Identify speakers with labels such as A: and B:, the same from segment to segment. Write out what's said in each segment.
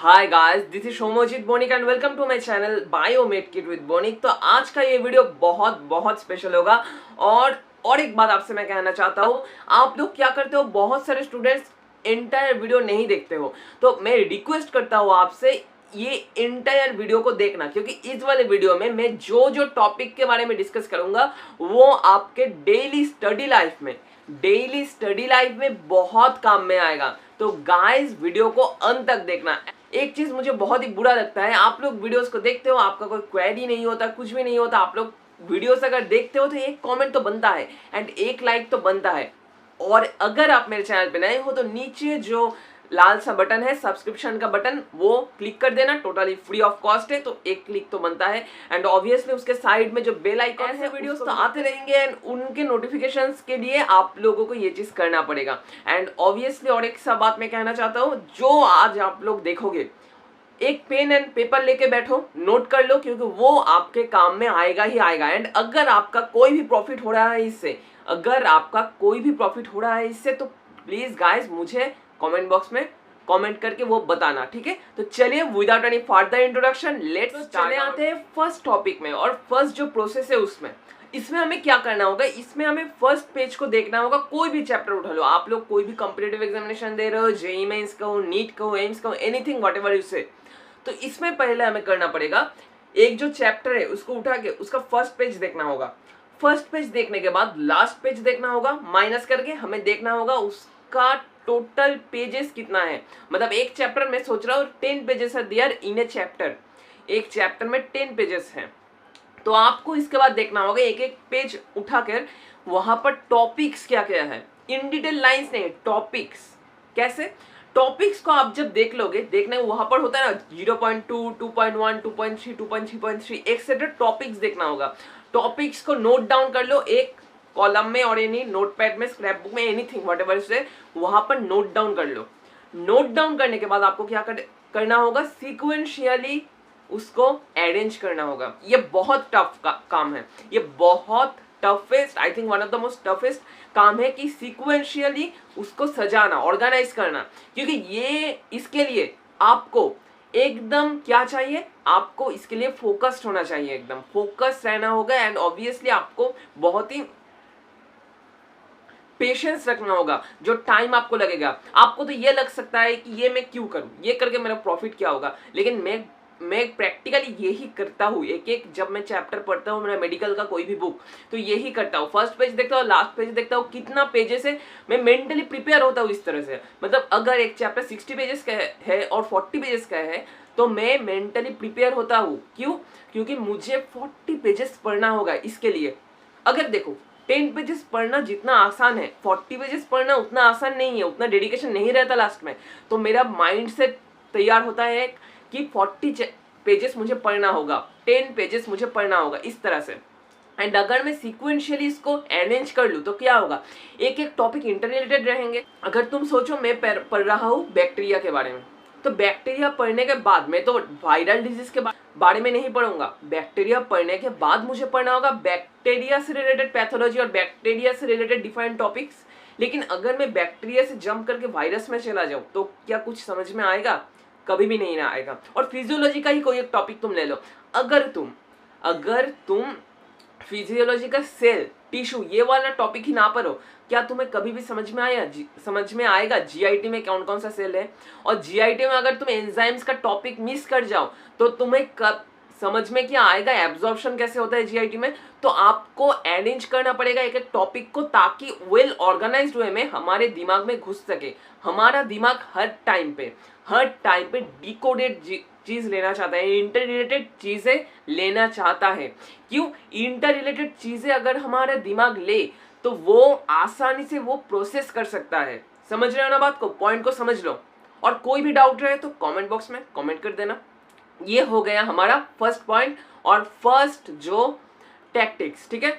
A: Hi guys, this is Somojit Bonik and welcome to my channel Biomed Kit with Bonik. तो आज का ये वीडियो बहुत बहुत स्पेशल होगा। और एक बात आपसे मैं कहना चाहता हूँ, आप लोग क्या करते हो, बहुत सारे स्टूडेंट्स एंटायर वीडियो नहीं देखते हो। तो मैं रिक्वेस्ट करता हूँ आपसे ये एंटायर वीडियो को देखना, क्योंकि इस वाले वीडियो में मैं जो जो टॉपिक के बारे में डिस्कस करूंगा वो आपके डेली स्टडी लाइफ में बहुत काम में आएगा। तो गाइस वीडियो को अंत तक देखना। एक चीज मुझे बहुत ही बुरा लगता है, आप लोग वीडियोस को देखते हो, आपका कोई क्वेरी नहीं होता, कुछ भी नहीं होता, आप लोग वीडियोस अगर देखते हो तो एक कमेंट तो बनता है एंड एक लाइक तो बनता है। और अगर आप मेरे चैनल पे नए हो तो नीचे जो लाल सा बटन है सब्सक्रिप्शन का बटन, वो क्लिक कर देना, टोटली फ्री ऑफ कॉस्ट है, तो एक क्लिक तो बनता है। एंड ऑब्वियसली उसके साइड में जो बेल आइकन है, वीडियोस तो आते रहेंगे एंड उनके नोटिफिकेशंस के लिए आप लोगों को ये चीज करना पड़ेगा। एंड ऑब्वियसली और एक सा बात मैं कहना चाहता हूँ, जो आज आप लोग देखोगे एक पेन एंड पेपर लेके बैठो, नोट कर लो, क्योंकि वो आपके काम में आएगा ही आएगा। एंड अगर आपका कोई भी प्रॉफिट हो रहा है इससे, तो प्लीज गाइस मुझे कमेंट बॉक्स में कमेंट करके वो बताना, ठीक है। तो चलिए without any further introduction let's चले आते हैं फर्स्ट टॉपिक में। और फर्स्ट जो प्रोसेस है इसमें हमें क्या करना होगा, इसमें हमें फर्स्ट पेज को देखना होगा। कोई भी चैप्टर उठा लो, आप लोग कोई भी कॉम्पिटिटिव एग्जामिनेशन दे रहे हो, जेईई मेंस का हो, नीट का हो, एम्स का हो, एनीथिंग व्हाटएवर यू से, तो इसमें पहले हमें करना पड़ेगा, एक जो चैप्टर है उसको उठा के उसका फर्स्ट पेज देखना होगा। फर्स्ट पेज देखने के बाद लास्ट पेज देखना होगा, माइनस करके हमें देखना होगा उसका टोटल पेजेस कितना है। मतलब एक चैप्टर में सोच रहा हूँ 10 पेजेस है देयर इन ए चैप्टर, एक चैप्टर में 10 पेजेस हैं, तो आपको इसके बाद देखना होगा एक एक पेज उठाकर वहां पर टॉपिक्स क्या क्या है, इन डिटेल लाइंस नहीं, टॉपिक्स। कैसे टॉपिक्स को आप जब देख लोगे, देखने वहां पर होता है ना 0.2, 2.1, 2.3, 2.3.3 एक्सेट्रा टॉपिक्स देखना होगा। टॉपिक्स को नोट डाउन कर लो एक कॉलम में और एनी नोटपैड में, स्क्रैप बुक में, एनीथिंग व्हाटएवर से वहां पर नोट डाउन कर लो। नोट डाउन करने के बाद आपको क्या करना होगा, सीक्वेंशियली उसको अरेंज करना होगा। ये बहुत टफ काम है, ये बहुत toughest, I think one of the most toughest काम है कि सीक्वेंशियली उसको सजाना, ऑर्गेनाइज करना। क्योंकि ये इसके लिए आपको एकदम क्या चाहिए, आपको इसके लिए फोकस्ड होना चाहिए, एकदम फोकस रहना होगा। एंड ऑब्वियसली आपको बहुत ही पेशेंस रखना होगा। जो टाइम आपको लगेगा, आपको तो ये लग सकता है कि ये मैं क्यों करूं, ये करके मेरा प्रॉफिट क्या होगा, लेकिन मैं प्रैक्टिकली यही करता हूँ। एक एक जब मैं चैप्टर पढ़ता हूँ, मेरा मेडिकल का कोई भी बुक, तो यही करता हूँ। फर्स्ट पेज देखता हूँ, लास्ट पेज देखता हूँ, कितना पेजेस है, मैं मेंटली प्रिपेयर होता हूँ इस तरह से। मतलब अगर एक चैप्टर 60 पेजेस का है और 40 पेजेस का है, तो मैं मेंटली प्रिपेयर होता हूँ। क्यों? क्योंकि मुझे 40 पेजेस पढ़ना होगा। इसके लिए अगर देखो 10 पेजेस पढ़ना जितना आसान है, 40 पेजेस पढ़ना उतना आसान नहीं है, उतना डेडिकेशन नहीं रहता लास्ट में। तो मेरा माइंड सेट तैयार होता है कि 40 पेजेस मुझे पढ़ना होगा, 10 पेजेस मुझे पढ़ना होगा, इस तरह से। एंड अगर मैं सीक्वेंशियली इसको अरेंज कर लूँ तो क्या होगा, एक एक टॉपिक इंटर रिलेटेड रहेंगे। अगर तुम सोचो मैं पढ़ रहा हूँ बैक्टीरिया के बारे में, तो बैक्टीरिया पढ़ने के बाद मैं तो वायरल डिजीज के बारे में नहीं पढ़ूंगा। बैक्टीरिया पढ़ने के बाद मुझे पढ़ना होगा बैक्टीरिया से रिलेटेड पैथोलॉजी और बैक्टीरिया से रिलेटेड डिफाइंड टॉपिक्स। लेकिन अगर मैं बैक्टीरिया से जंप करके वायरस में चला जाऊं तो क्या कुछ समझ में आएगा? कभी भी नहीं आएगा। और फिजियोलॉजी का ही कोई एक टॉपिक तुम ले लो, अगर तुम फिजियोलॉजी का सेल, टिश्यू, ये वाला टॉपिक ही ना पढ़ो, क्या तुम्हें कभी भी समझ में आएगा जीआईटी में कौन कौन सा सेल है? और जीआईटी में अगर तुम एंजाइम्स का टॉपिक मिस कर जाओ तो तुम्हें कब समझ में क्या आएगा, एब्जॉर्प्शन कैसे होता है जीआईटी में? तो आपको अरेंज करना पड़ेगा एक एक टॉपिक को, ताकि वेल ऑर्गेनाइज्ड वे में हमारे दिमाग में घुस सके। हमारा दिमाग हर टाइम पे डिकोडेड चीज लेना चाहता है, इंटर रिलेटेड चीजें लेना चाहता है। क्यों? इंटर रिलेटेड चीजें अगर हमारा दिमाग ले तो वो आसानी से वो प्रोसेस कर सकता है। समझ रहे हो ना बात को, पॉइंट को समझ लो। और कोई भी डाउट रहे तो कमेंट बॉक्स में कमेंट कर देना। ये हो गया हमारा फर्स्ट पॉइंट और फर्स्ट जो टैक्टिक्स, ठीक है।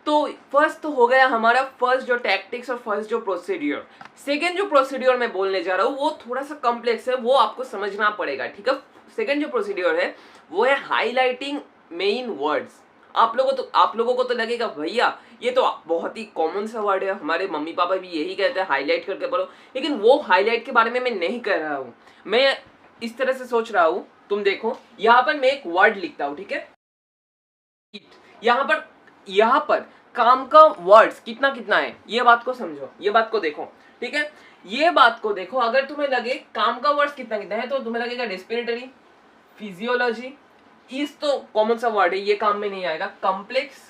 A: तो फर्स्ट तो हो गया हमारा फर्स्ट जो टैक्टिक्स और फर्स्ट जो प्रोसीड्यूर। सेकेंड जो प्रोसीड्यूर मैं बोलने जा रहा हूँ वो थोड़ा सा कॉम्प्लेक्स है, वो आपको समझना पड़ेगा, ठीक है। सेकेंड जो प्रोसीड्यूर है वो है हाईलाइटिंग मेन वर्ड्स। आप लोगों को तो लगेगा भैया ये तो बहुत ही कॉमन सा वर्ड है, हमारे मम्मी पापा भी यही कहते हैं हाईलाइट करके पढ़ो, लेकिन वो हाईलाइट के बारे में मैं नहीं कह रहा हूँ। मैं इस तरह से सोच रहा हूं, तुम देखो यहां पर मैं एक वर्ड लिखता हूं, ठीक है। यहां पर काम का वर्ड्स कितना कितना है, ये बात को समझो, ये बात को देखो, ठीक है। ये बात को देखो, अगर तुम्हें लगे काम का वर्ड्स कितना कितना है तो तुम्हें लगेगा रेस्पिरेटरी, फिजियोलॉजी, इस तो कॉमन सा वर्ड है, ये काम में नहीं आएगा। कॉम्प्लेक्स,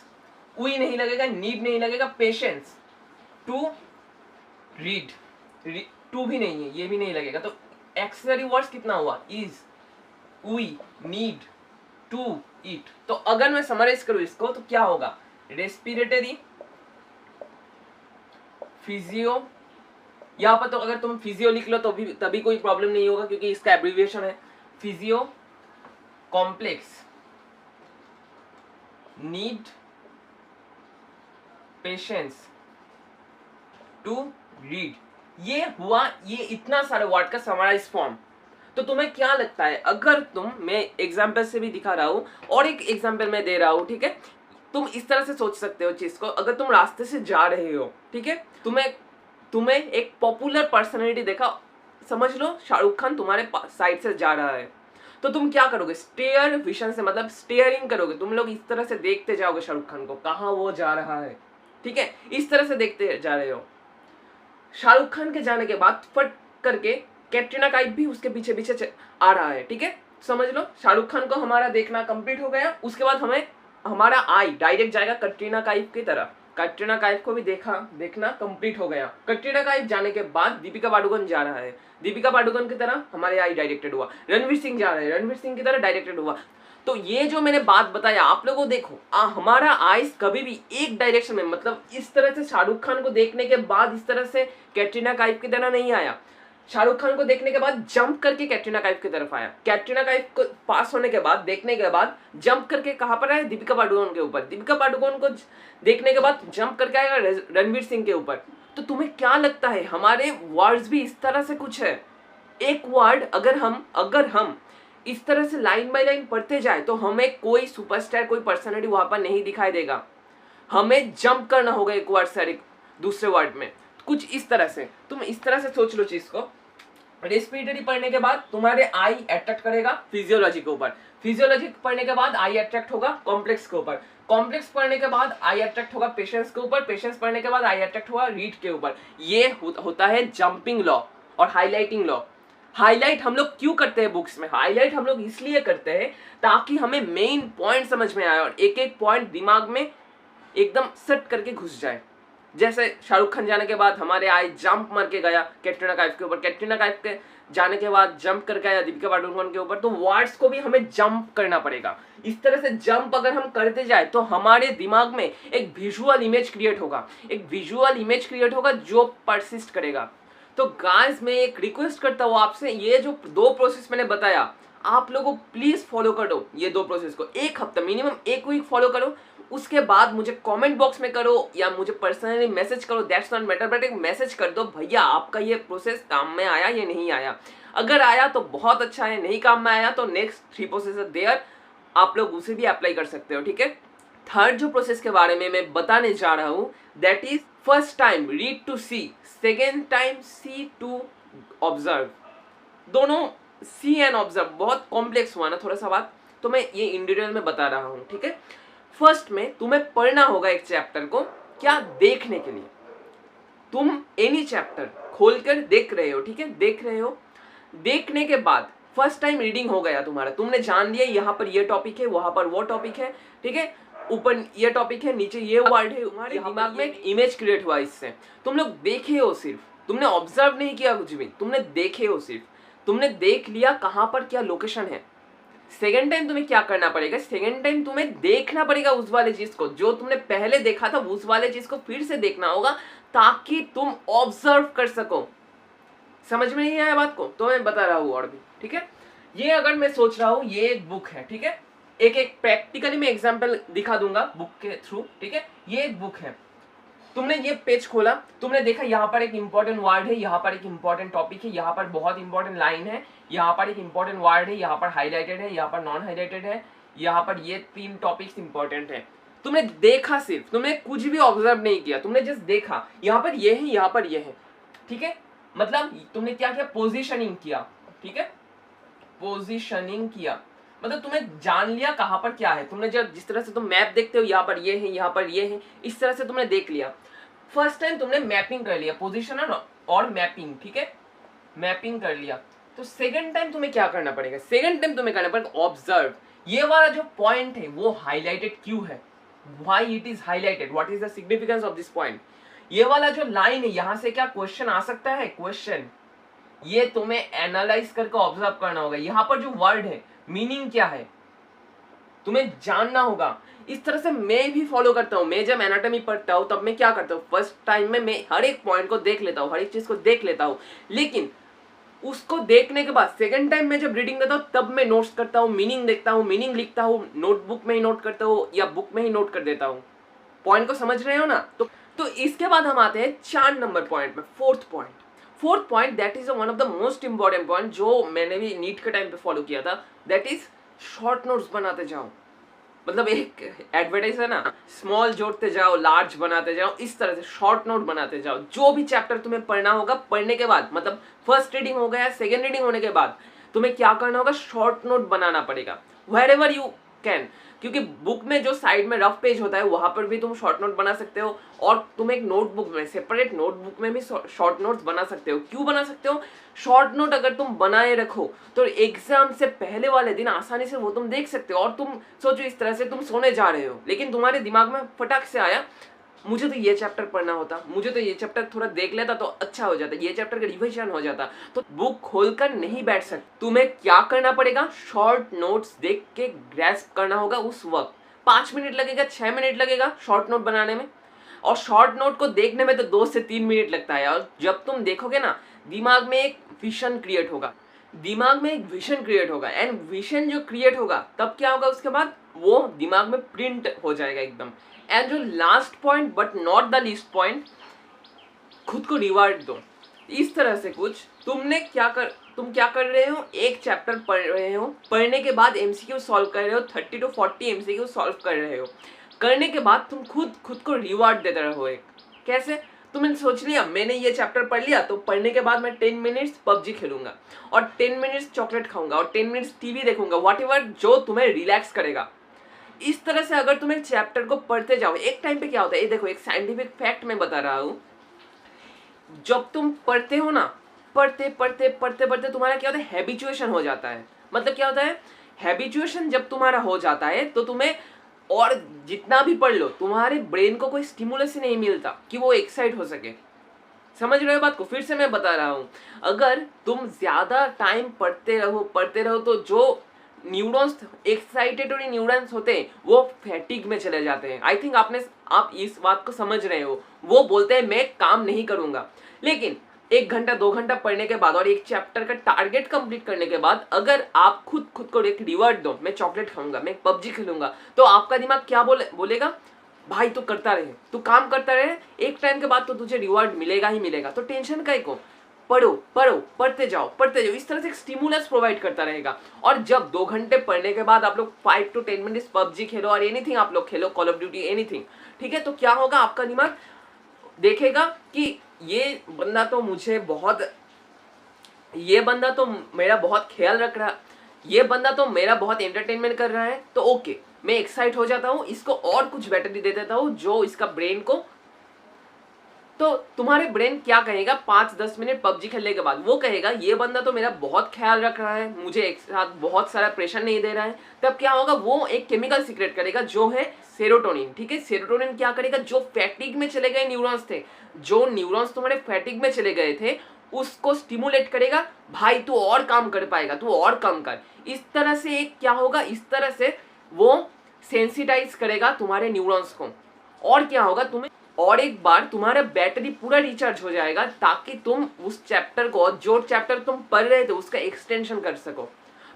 A: उई नहीं लगेगा, नीड नहीं लगेगा, पेशेंस, टू रीड, टू भी नहीं है, ये भी नहीं लगेगा। तो एक्सेसरी वर्ड्स कितना हुआ, इज, उई, नीड, टू, ईट। तो अगर मैं समराइज करूं इसको तो क्या होगा, रेस्पिरेटरी, फिजियो, यहां पर तो अगर तुम फिजियो लिख लो तो भी तभी कोई प्रॉब्लम नहीं होगा क्योंकि इसका एब्रिविएशन है physio, complex, need, patience, to read. ये हुआ ये इतना सारे वर्ड का समराइज फॉर्म। तो तुम्हें क्या लगता है, अगर तुम, मैं एग्जाम्पल से भी दिखा रहा हूं और एक एग्जाम्पल मैं दे रहा हूं, ठीक है। तुम इस तरह से सोच सकते हो चीज को, अगर तुम रास्ते से जा रहे हो, ठीक है, तुम्हें एक पॉपुलर पर्सनैलिटी देखा, समझ लो शाहरुख खान तुम्हारे साइड से जा रहा है, तो तुम क्या करोगे, स्टेयर विजन से, मतलब स्टेयरिंग करोगे, तुम लोग इस तरह से देखते जाओगे शाहरुख खान को, कहाँ वो जा रहा है, ठीक है, इस तरह से देखते जा रहे हो। शाहरुख खान के जाने के बाद फट करके कैटरीना काइफ भी उसके पीछे पीछे आ रहा है, ठीक है। समझ लो शाहरुख खान को हमारा देखना कंप्लीट हो गया, उसके बाद हमें हमारा आई डायरेक्ट जाएगा कैटरीना काइफ की तरफ। कैटरीना काइफ को भी देखना कंप्लीट हो गया। कैटरीना काइफ जाने के बाद दीपिका पादुकोण जा रहा है, दीपिका पादुकोण की तरह हमारे आई डायरेक्टेड हुआ। रणवीर सिंह जा रहे हैं, रणवीर सिंह की तरह डायरेक्टेड हुआ। तो ये जो मैंने बात बताया आप लोगों को, देखो हमारा आइज कभी भी एक डायरेक्शन में, मतलब इस तरह से शाहरुख खान को देखने के बाद इस तरह से कैटरीना काइफ की तरह नहीं आया। शाहरुख खान को देखने के बाद जंप करके कैटरीना काइफ की तरफ आया। कैटरीना काइफ को पास होने के बाद, देखने के बाद जंप करके कहां पर आया, दीपिका पादुकोण के ऊपर। दीपिका पादुकोण को देखने के बाद जंप करके आएगा रणवीर सिंह के ऊपर। तो तुम्हें क्या लगता है, हमारे वर्ड्स भी इस तरह से कुछ है। एक वर्ड अगर हम इस तरह से लाइन बाय लाइन पढ़ते जाए तो हमें कोई सुपरस्टार, कोई पर्सनैलिटी वहां पर नहीं दिखाई देगा। हमें जंप करना होगा एक वर्ड से दूसरे वर्ड में, कुछ इस तरह से। तुम इस तरह से सोच लो चीज को। रेस्पिरेटरी पढ़ने के बाद तुम्हारे आई अट्रैक्ट करेगा फिजियोलॉजी के ऊपर, फिजियोलॉजी पढ़ने के बाद आई अट्रैक्ट होगा कॉम्प्लेक्स के ऊपर, कॉम्प्लेक्स पढ़ने के बाद आई अट्रैक्ट होगा पेशेंस के ऊपर, पेशेंस पढ़ने के बाद आई अट्रैक्ट होगा रीड के ऊपर। ये होता है जंपिंग लॉ और हाईलाइटिंग लॉ। हाईलाइट हम लोग क्यों करते हैं बुक्स में, हाईलाइट हम लोग इसलिए करते हैं ताकि हमें मेन पॉइंट समझ में आए और एक एक पॉइंट दिमाग में एकदम सेट करके घुस जाए। जैसे शाहरुख खान जाने के बाद हमारे आई जंप मार के गया कैटरीना काइफ के ऊपर, कैटरीना काइफ के जाने के बाद जंप करके आया दीपिका पादुकोण के ऊपर। तो वर्ड्स को भी हमें जंप करना पड़ेगा। इस तरह से जंप अगर हम करते जाए तो हमारे दिमाग में एक विजुअल इमेज क्रिएट होगा, एक विजुअल इमेज क्रिएट होगा जो परसिस्ट करेगा। तो गाइस मैं एक रिक्वेस्ट करता हूँ आपसे, ये जो दो प्रोसेस मैंने बताया आप लोगों प्लीज फॉलो करो। ये दो प्रोसेस को एक हफ्ता मिनिमम एक वीक फॉलो करो, उसके बाद मुझे कमेंट बॉक्स में करो या मुझे पर्सनली मैसेज करो, दैट्स नॉट मैटर, बट एक मैसेज कर दो भैया आपका ये प्रोसेस काम में आया या नहीं आया। अगर आया तो बहुत अच्छा है, नहीं काम में आया तो नेक्स्ट 3 प्रोसेस आर देयर, आप लोग उसे भी अप्लाई कर सकते हो, ठीक है। थर्ड जो प्रोसेस के बारे में मैं बताने जा रहा हूँ that is first time read to see, second time see to observe. दोनों सी एंड ऑब्जर्व बहुत कॉम्प्लेक्स हुआ ना थोड़ा सा बात, तो मैं ये इन डिटेल में बता रहा हूँ, ठीक है। फर्स्ट में तुम्हें पढ़ना होगा एक चैप्टर को, क्या देखने के लिए। तुम एनी चैप्टर खोलकर देख रहे हो, ठीक है, देख रहे हो। देखने के बाद फर्स्ट टाइम रीडिंग हो गया तुम्हारा, तुमने जान लिया यहाँ पर ये टॉपिक है, वहां पर वो टॉपिक है, ठीक है, ऊपर ये टॉपिक है, नीचे ये वर्ड है। तुम्हारे दिमाग में एक इमेज क्रिएट हुआ इससे। तुम लोग देखे हो सिर्फ, तुमने ऑब्जर्व नहीं किया कुछ भी, तुमने देखे हो सिर्फ, तुमने देख लिया कहाँ पर क्या लोकेशन है। सेकेंड टाइम तुम्हें क्या करना पड़ेगा, सेकेंड टाइम तुम्हें देखना पड़ेगा उस वाले चीज को जो तुमने पहले देखा था, उस वाले चीज को फिर से देखना होगा ताकि तुम ऑब्जर्व कर सको। समझ में नहीं आया बात को तो मैं बता रहा हूँ और भी, ठीक है। ये अगर मैं सोच रहा हूँ ये एक बुक है, ठीक है, एक एक प्रैक्टिकली मैं एग्जाम्पल दिखा दूंगा बुक के थ्रू, ठीक है। ये एक बुक है, तुमने ये पेज खोला, तुमने देखा यहाँ पर एक इंपॉर्टेंट वर्ड है, यहाँ पर एक इंपॉर्टेंट टॉपिक है, यहाँ पर बहुत इंपॉर्टेंट लाइन है, यहाँ पर एक इंपॉर्टेंट वर्ड है, यहाँ पर हाईलाइटेड है, यहाँ पर नॉन हाईलाइटेड है, यहाँ पर ये 3 टॉपिक्स इंपॉर्टेंट है। तुमने देखा सिर्फ, तुमने कुछ भी ऑब्जर्व नहीं किया, तुमने जस्ट देखा यहाँ पर ये है, यहाँ पर ये है, ठीक है। मतलब तुमने क्या किया, पोजिशनिंग किया, ठीक है। पोजीशनिंग किया, मतलब तुम्हें जान लिया कहाँ पर क्या है। तुमने जब जिस तरह से तुम मैप देखते हो, यहाँ पर ये है, यहाँ पर ये है, इस तरह से तुमने देख लिया। फर्स्ट टाइम तुमने मैपिंग कर लिया, पोजीशन और मैपिंग, ठीक है, मैपिंग कर लिया। तो सेकंड टाइम तुम्हें क्या करना पड़ेगा, सेकंड टाइम तुम्हें करना पड़ेगा ऑब्जर्व। ये वाला जो पॉइंट है वो हाईलाइटेड क्यों है, why it is highlighted, what is the significance of this point. ये वाला जो लाइन है, यहां से क्या क्वेश्चन आ सकता है, क्वेश्चन, ये तुम्हें एनालाइज करके ऑब्जर्व करना होगा। यहाँ पर जो वर्ड है मीनिंग क्या है तुम्हें जानना होगा। इस तरह से मैं भी फॉलो करता हूँ। मैं जब एनाटॉमी पढ़ता हूँ तब मैं क्या करता हूँ, फर्स्ट टाइम में मैं हर एक पॉइंट को देख लेता हूँ, हर एक चीज को देख लेता हूँ, लेकिन उसको देखने के बाद सेकंड टाइम में जब रीडिंग करता हूँ तब मैं नोट्स करता हूँ, मीनिंग देखता हूँ, मीनिंग लिखता हूँ, नोटबुक में ही नोट करता हूँ या बुक में ही नोट कर देता हूँ। पॉइंट को समझ रहे हो ना। तो इसके बाद हम आते हैं 4 नंबर पॉइंट में, fourth point that is one of the most important point जो मैंने भी नीट के टाइम पे फॉलो किया था, दैट इज शॉर्ट नोट्स बनाते जाओ। मतलब एक एडवर्टाइज है ना, स्मॉल जोड़ते जाओ, लार्ज बनाते जाओ, इस तरह से शॉर्ट नोट बनाते जाओ। जो भी चैप्टर तुम्हें पढ़ना होगा, पढ़ने के बाद, मतलब फर्स्ट रीडिंग हो गया, सेकेंड रीडिंग होने के बाद तुम्हें क्या करना होगा, शॉर्ट नोट बनाना पड़ेगा वेयरएवर यू कैन। क्योंकि बुक में जो साइड में रफ पेज होता है वहां पर भी तुम शॉर्ट नोट बना सकते हो, और तुम एक नोटबुक में, सेपरेट नोटबुक में भी शॉर्ट नोट्स बना सकते हो। क्यों बना सकते हो, शॉर्ट नोट अगर तुम बनाए रखो तो एग्जाम से पहले वाले दिन आसानी से वो तुम देख सकते हो। और तुम सोचो इस तरह से तुम सोने जा रहे हो, लेकिन तुम्हारे दिमाग में फटाक से आया, मुझे तो ये चैप्टर पढ़ना होता, मुझे तो ये चैप्टर थोड़ा देख लेता तो अच्छा हो जाता, ये चैप्टर का रिविजन हो जाता। तो बुक खोलकर नहीं बैठ सकते, तुम्हें क्या करना पड़ेगा, शॉर्ट नोट्स देख के ग्रैस्प करना होगा उस वक्त। 5 मिनट लगेगा, 6 मिनट लगेगा शॉर्ट नोट बनाने में, और शॉर्ट नोट को देखने में तो 2 से 3 मिनट लगता है। और जब तुम देखोगे ना, दिमाग में एक विजन क्रिएट होगा, एंड विजन जो क्रिएट होगा तब क्या होगा, उसके बाद वो दिमाग में प्रिंट हो जाएगा एकदम। एंड जो last point but not the least point, खुद को रिवार्ड दो। इस तरह से कुछ तुम क्या कर रहे हो, एक चैप्टर पढ़ रहे हो, पढ़ने के बाद एमसीक्यू सॉल्व कर रहे हो, 30 to 40 एमसीक्यू सॉल्व कर रहे हो, करने के बाद तुम खुद को रिवार्ड देते रहो। एक कैसे, तुमने सोच लिया मैंने ये चैप्टर पढ़ लिया, तो पढ़ने के बाद मैं 10 मिनट्स पबजी खेलूंगा, और 10 मिनट्स चॉकलेट खाऊंगा, और 10 मिनट्स टीवी देखूंगा, व्हाटएवर जो तुम्हें रिलैक्स करेगा। इस तरह से अगर तुम एक चैप्टर को पढ़ते जाओ, एक टाइम पे क्या होता है, ये देखो एक साइंटिफिक फैक्ट मैं बता रहा हूँ, जब तुम पढ़ते हो ना, पढ़ते तुम्हारा क्या होता है, हैबिचुएशन हो जाता है। मतलब क्या होता है, हैबिचुएशन जब तुम्हारा हो जाता है तो तुम्हें और जितना भी पढ़ लो, तुम्हारे ब्रेन को कोई स्टिमुलस ही नहीं मिलता कि वो एक्साइट हो सके। समझ रहे हो बात को, फिर से मैं बता रहा हूँ, अगर तुम ज्यादा टाइम पढ़ते रहो तो जो न्यूरॉन्स, एक्साइटेटरी न्यूरॉन्स होते हैं वो फैटिग में चले जाते हैं। आई थिंक आप इस बात को समझ रहे हो। वो बोलते हैं मैं काम नहीं करूंगा, लेकिन 1 घंटा 2 घंटा पढ़ने के बाद और एक चैप्टर का टारगेट कंप्लीट करने के बाद अगर आप खुद को एक रिवॉर्ड दो, मैं चॉकलेट खाऊंगा, मैं पबजी खेलूंगा, तो आपका दिमाग क्या बोलेगा, भाई तू करता रहे, तू काम करता रहे, एक टाइम के बाद तो तुझे रिवॉर्ड मिलेगा ही मिलेगा, तो टेंशन काहे को, पढ़ते जाओ। इस तरह से एक स्टिमुलस प्रोवाइड करता रहेगा। और जब 2 घंटे पढ़ने के बाद आप लोग 5 to 10 मिनट्स पबजी खेलो और एनीथिंग आप लोग खेलो, कॉल ऑफ ड्यूटी, एनीथिंग, ठीक है, तो क्या होगा, आपका दिमाग देखेगा कि ये बंदा तो मेरा बहुत ख्याल रख रहा, ये बंदा तो मेरा बहुत एंटरटेनमेंट कर रहा है, तो ओके मैं एक्साइट हो जाता हूँ, इसको और कुछ बैटरी दे देता हूँ जो इसका ब्रेन को, तो तुम्हारे ब्रेन क्या कहेगा 5-10 मिनट पबजी खेलने के बाद, वो कहेगा ये बंदा तो मेरा बहुत ख्याल रख रहा है, मुझे एक साथ बहुत सारा प्रेशर नहीं दे रहा है। तब क्या होगा, वो एक केमिकल सीक्रेट करेगा जो है सेरोटोनिन, ठीक है। सेरोटोनिन क्या करेगा, जो फैटिग में चले गए न्यूरॉन्स थे, जो न्यूरॉन्स तुम्हारे फैटिग में चले गए थे, उसको स्टिमुलेट करेगा, भाई तू और काम कर पाएगा, तू और काम कर। इस तरह से एक क्या होगा, इस तरह से वो सेंसिटाइज करेगा तुम्हारे न्यूरॉन्स को। और क्या होगा, तुम्हें और एक बार तुम्हारा बैटरी पूरा रिचार्ज हो जाएगा, ताकि तुम उस चैप्टर को, जो चैप्टर तुम पढ़ रहे थे, उसका एक्सटेंशन कर सको।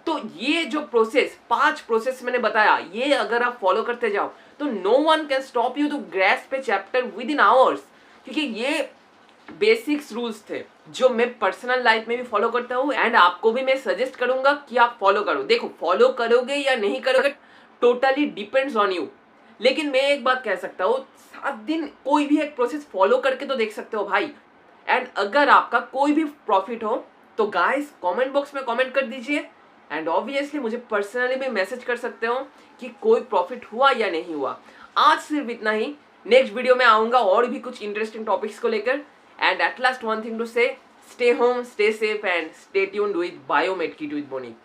A: तो ये जो प्रोसेस, 5 प्रोसेस मैंने बताया, ये अगर आप फॉलो करते जाओ तो no one can stop you to grasp a chapter within hours. क्योंकि ये बेसिक्स रूल्स थे जो मैं पर्सनल लाइफ में भी फॉलो करता हूँ, एंड आपको भी मैं सजेस्ट करूंगा कि आप फॉलो करो। देखो फॉलो करोगे या नहीं करोगे टोटली डिपेंड्स ऑन यू, लेकिन मैं एक बात कह सकता हूँ, 7 दिन कोई भी एक प्रोसेस फॉलो करके तो देख सकते हो भाई। एंड अगर आपका कोई भी प्रॉफिट हो तो गाइस कमेंट बॉक्स में कमेंट कर दीजिए, एंड ऑब्वियसली मुझे पर्सनली भी मैसेज कर सकते हो कि कोई प्रॉफिट हुआ या नहीं हुआ। आज सिर्फ इतना ही, नेक्स्ट वीडियो में आऊँगा और भी कुछ इंटरेस्टिंग टॉपिक्स को लेकर। And at last one thing to say, stay home, stay safe and stay tuned with Biomed Kit with monic.